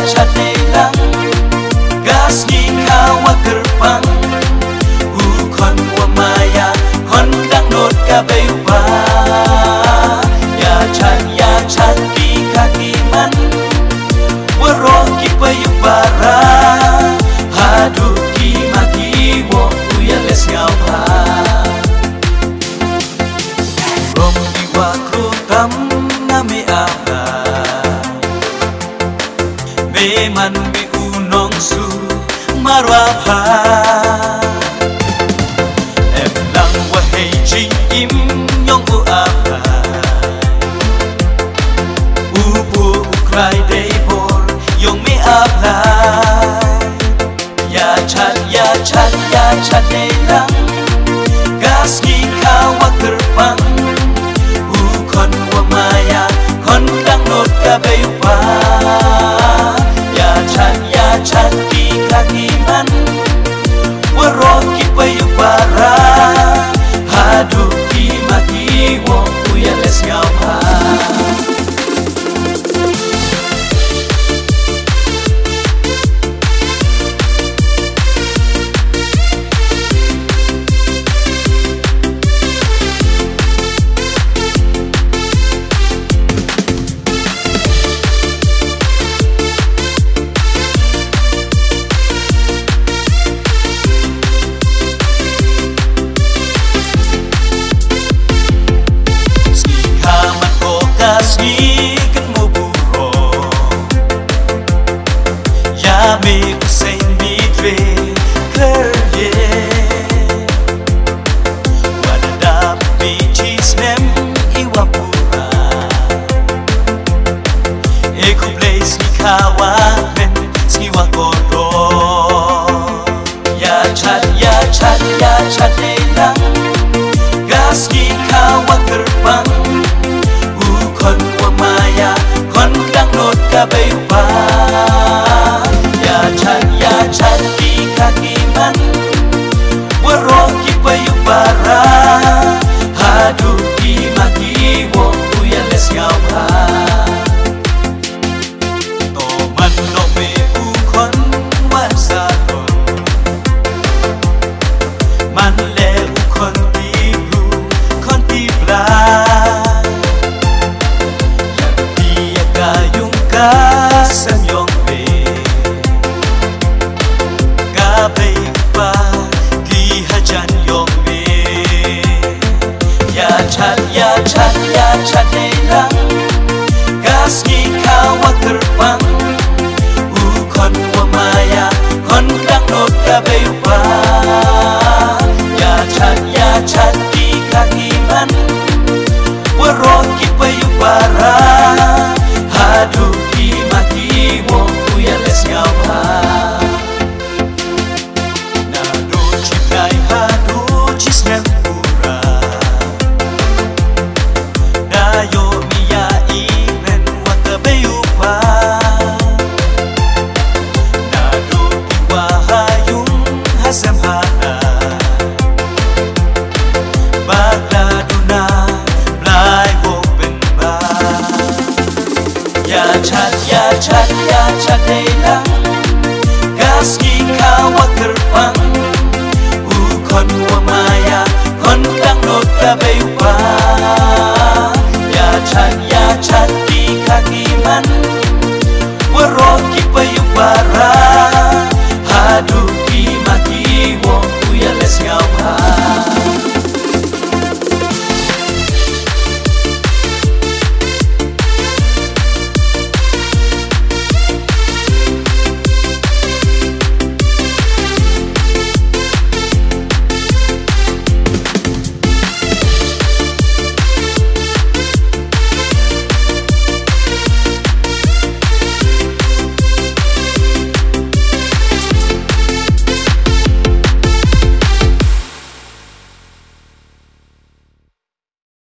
chat lang gas ni kawa terbang ukon wa maya kon dang not ka bayupa ya chat ki kaki man waro ki bayupara hadu ki maki wo uya les ngapa rom diwa krutam nami apa me man bi unong su marwapa em lang wa hei chi im nyong u apa upu ukrai dei bor yong me apa ya chat dei lang gas ni kawa terbang ukon wa maya kon dang not ka bayupa ya chat ki kaki man waro ki bayupara hadu ki maki wo uya les ngapa Ni kan mo buro ya me kusain midre kerje wadadap bichis nem iwapura eko blaze ni kawa men siwa kodo ya chat lang gas ni kawa terbang kon wa maya kon dang not ka bayupa ya chat ki kaki man waro ki bayupara hadu ki maki wo uya les ngapa to man no me u kon wa sa man le u kon ti blu kon ti bla sang yong pe ga bay pa ki hajan yong pe ya chat lang gas ni kawa terbang ukon wa maya kon dang not ka bayupa ya chat ki kaki man waro ki bayupara hadu ki maki wo uya les ngapa na do chitrai hadu chisnem pura na yo miya imen wa ka bayupa na do tiwa hayung hasam hana bagla duna blai wo ya chat lang gas ki kawa terbang ukon wa maya kon dang not ka bayupa